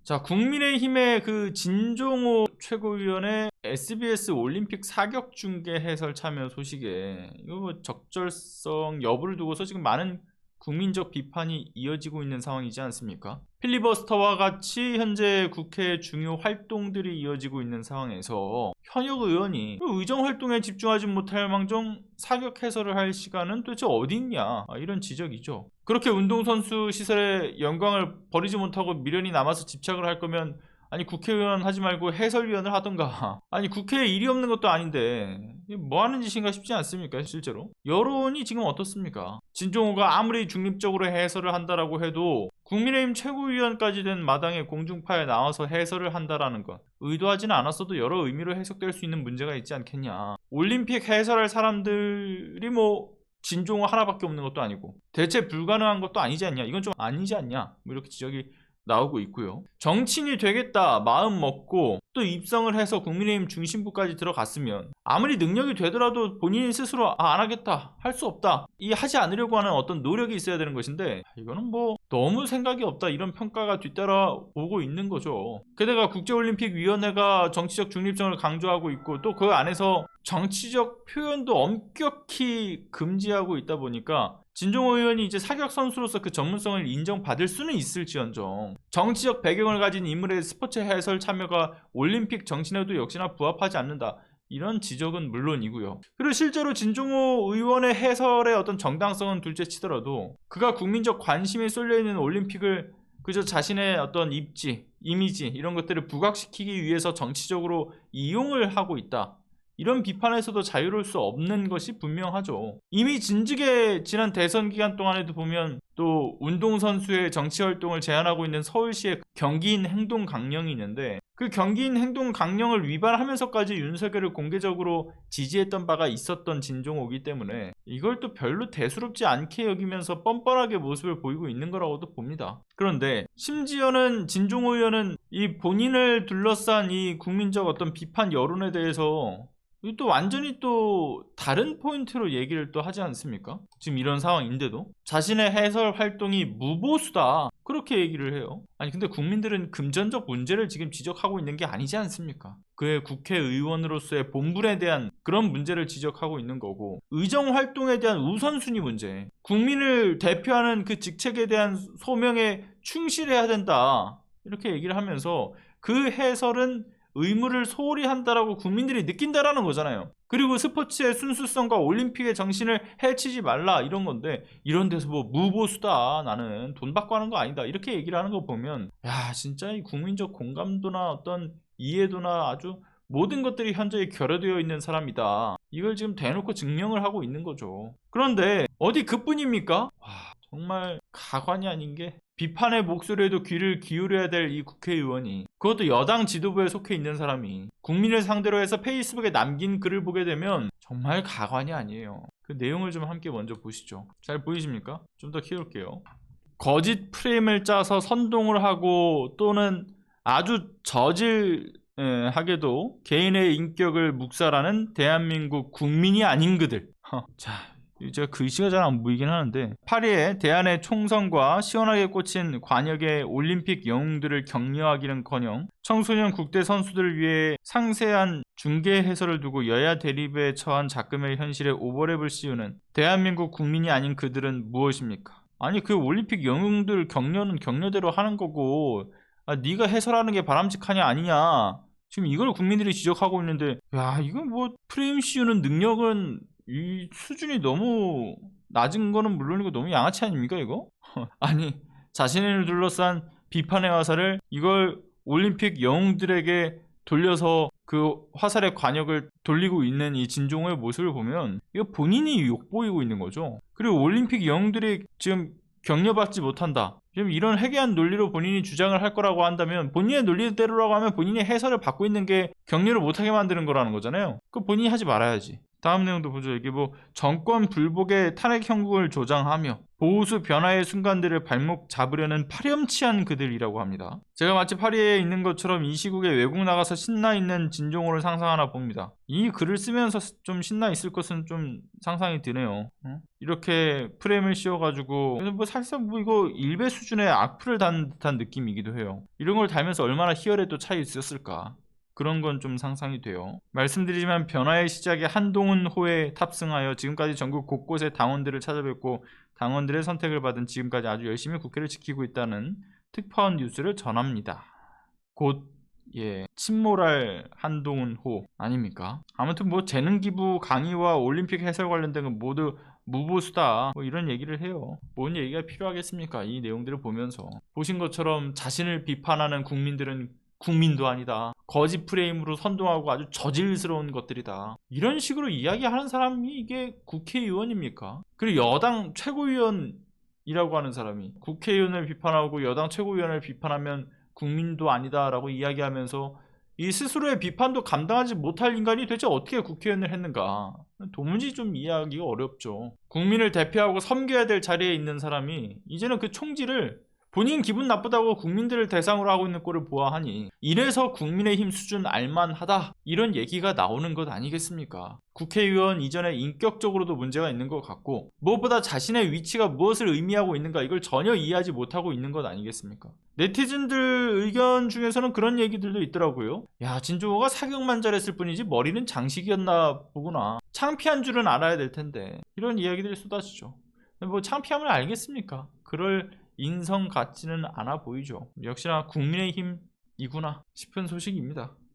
자, 국민의힘의 그 진종호 최고위원의 SBS 올림픽 사격 중계 해설 참여 소식에 이거 뭐 적절성 여부를 두고서 지금 많은 국민적 비판이 이어지고 있는 상황이지 않습니까? 필리버스터와 같이 현재 국회 중요 활동들이 이어지고 있는 상황에서 현역 의원이 의정 활동에 집중하지 못할 망정 사격 해설을 할 시간은 도대체 어디 있냐, 이런 지적이죠. 그렇게 운동선수 시설에 영광을 버리지 못하고 미련이 남아서 집착을 할 거면 아니 국회의원 하지 말고 해설위원을 하던가. 아니 국회에 일이 없는 것도 아닌데 뭐 하는 짓인가 싶지 않습니까? 실제로 여론이 지금 어떻습니까? 진종호가 아무리 중립적으로 해설을 한다라고 해도 국민의힘 최고위원까지 된 마당에 공중파에 나와서 해설을 한다라는 것, 의도하지는 않았어도 여러 의미로 해석될 수 있는 문제가 있지 않겠냐. 올림픽 해설할 사람들이 뭐 진종호 하나밖에 없는 것도 아니고 대체 불가능한 것도 아니지 않냐, 이건 좀 아니지 않냐, 뭐 이렇게 지적이 나오고 있고요. 정치인이 되겠다 마음 먹고 또 입성을 해서 국민의힘 중심부까지 들어갔으면 아무리 능력이 되더라도 본인이 스스로 안 하겠다, 할 수 없다, 이 하지 않으려고 하는 어떤 노력이 있어야 되는 것인데 이거는 뭐 너무 생각이 없다, 이런 평가가 뒤따라오고 있는 거죠. 게다가 국제올림픽위원회가 정치적 중립성을 강조하고 있고 또 그 안에서 정치적 표현도 엄격히 금지하고 있다 보니까 진종호 의원이 이제 사격 선수로서 그 전문성을 인정받을 수는 있을지언정 정치적 배경을 가진 인물의 스포츠 해설 참여가 올림픽 정신에도 역시나 부합하지 않는다, 이런 지적은 물론이고요. 그리고 실제로 진종호 의원의 해설의 어떤 정당성은 둘째치더라도 그가 국민적 관심이 쏠려있는 올림픽을 그저 자신의 어떤 입지, 이미지 이런 것들을 부각시키기 위해서 정치적으로 이용을 하고 있다, 이런 비판에서도 자유로울 수 없는 것이 분명하죠. 이미 진즉에 지난 대선 기간 동안에도 보면 또 운동선수의 정치활동을 제한하고 있는 서울시의 경기인 행동 강령이 있는데 그 경기인 행동 강령을 위반하면서까지 윤석열을 공개적으로 지지했던 바가 있었던 진종호이기 때문에 이걸 또 별로 대수롭지 않게 여기면서 뻔뻔하게 모습을 보이고 있는 거라고도 봅니다. 그런데 심지어는 진종호 의원은 이 본인을 둘러싼 이 국민적 어떤 비판 여론에 대해서 또 완전히 또 다른 포인트로 얘기를 또 하지 않습니까? 지금 이런 상황인데도 자신의 해설 활동이 무보수다, 그렇게 얘기를 해요. 아니 근데 국민들은 금전적 문제를 지금 지적하고 있는 게 아니지 않습니까? 그의 국회의원으로서의 본분에 대한 그런 문제를 지적하고 있는 거고, 의정 활동에 대한 우선순위 문제, 국민을 대표하는 그 직책에 대한 소명에 충실해야 된다, 이렇게 얘기를 하면서 그 해설은 의무를 소홀히 한다라고 국민들이 느낀다라는 거잖아요. 그리고 스포츠의 순수성과 올림픽의 정신을 해치지 말라, 이런 건데 이런 데서 뭐 무보수다, 나는 돈 받고 하는 거 아니다, 이렇게 얘기를 하는 거 보면 야 진짜 이 국민적 공감도나 어떤 이해도나 아주 모든 것들이 현저히 결여되어 있는 사람이다, 이걸 지금 대놓고 증명을 하고 있는 거죠. 그런데 어디 그뿐입니까? 와, 정말 가관이 아닌 게 비판의 목소리에도 귀를 기울여야 될 이 국회의원이, 그것도 여당 지도부에 속해 있는 사람이 국민을 상대로 해서 페이스북에 남긴 글을 보게 되면 정말 가관이 아니에요. 그 내용을 좀 함께 먼저 보시죠. 잘 보이십니까? 좀 더 키울게요. 거짓 프레임을 짜서 선동을 하고 또는 아주 저질하게도 개인의 인격을 묵살하는 대한민국 국민이 아닌 그들. 자, 제가 글씨가 잘 안 보이긴 하는데 파리의 대한의 총선과 시원하게 꽂힌 관역의 올림픽 영웅들을 격려하기는커녕 청소년 국대 선수들을 위해 상세한 중계 해설을 두고 여야 대립에 처한 작금의 현실에 오버랩을 씌우는 대한민국 국민이 아닌 그들은 무엇입니까? 아니 그 올림픽 영웅들 격려는 격려대로 하는 거고 네가 해설하는 게 바람직하냐 아니냐, 지금 이걸 국민들이 지적하고 있는데 야 이건 뭐 프레임 씌우는 능력은 이 수준이 너무 낮은 거는 물론이고 너무 양아치 아닙니까 이거? 아니 자신을 둘러싼 비판의 화살을 이걸 올림픽 영웅들에게 돌려서 그 화살의 관역을 돌리고 있는 이 진종호의 모습을 보면 이거 본인이 욕보이고 있는 거죠. 그리고 올림픽 영웅들이 지금 격려받지 못한다, 지금 이런 회개한 논리로 본인이 주장을 할 거라고 한다면 본인의 논리대로라고 하면 본인이 해설을 받고 있는 게 격려를 못하게 만드는 거라는 거잖아요. 그 본인이 하지 말아야지. 다음 내용도 보죠. 이게 뭐 정권 불복의 탄핵 형국을 조장하며 보수 변화의 순간들을 발목 잡으려는 파렴치한 그들이라고 합니다. 제가 마치 파리에 있는 것처럼 이 시국에 외국 나가서 신나 있는 진종호를 상상하나 봅니다. 이 글을 쓰면서 좀 신나 있을 것은 좀 상상이 드네요. 이렇게 프레임을 씌워가지고 뭐 사실상 뭐 이거 일베 수준의 악플을 단 듯한 느낌이기도 해요. 이런 걸 달면서 얼마나 희열에 또 차이 있었을까. 그런 건 좀 상상이 돼요. 말씀드리지만 변화의 시작에 한동훈 호에 탑승하여 지금까지 전국 곳곳의 당원들을 찾아뵙고 당원들의 선택을 받은 지금까지 아주 열심히 국회를 지키고 있다는 특파원 뉴스를 전합니다. 곧 침몰할 한동훈 호 아닙니까? 아무튼 뭐 재능 기부 강의와 올림픽 해설 관련된 건 모두 무보수다 뭐 이런 얘기를 해요. 뭔 얘기가 필요하겠습니까? 이 내용들을 보면서 보신 것처럼 자신을 비판하는 국민들은 국민도 아니다. 거짓 프레임으로 선동하고 아주 저질스러운 것들이다. 이런 식으로 이야기하는 사람이 이게 국회의원입니까? 그리고 여당 최고위원이라고 하는 사람이 국회의원을 비판하고 여당 최고위원을 비판하면 국민도 아니다라고 이야기하면서 이 스스로의 비판도 감당하지 못할 인간이 대체 어떻게 국회의원을 했는가? 도무지 좀 이해하기가 어렵죠. 국민을 대표하고 섬겨야 될 자리에 있는 사람이 이제는 그 총지를 본인 기분 나쁘다고 국민들을 대상으로 하고 있는 꼴을 보아하니 이래서 국민의힘 수준 알만하다 이런 얘기가 나오는 것 아니겠습니까? 국회의원 이전에 인격적으로도 문제가 있는 것 같고 무엇보다 자신의 위치가 무엇을 의미하고 있는가 이걸 전혀 이해하지 못하고 있는 것 아니겠습니까? 네티즌들 의견 중에서는 그런 얘기들도 있더라고요. 야, 진종호가 사격만 잘했을 뿐이지 머리는 장식이었나 보구나. 창피한 줄은 알아야 될 텐데 이런 이야기들이 쏟아지죠. 뭐 창피함을 알겠습니까? 그럴 인성 같지는 않아 보이죠. 역시나 국민의힘이구나 싶은 소식입니다.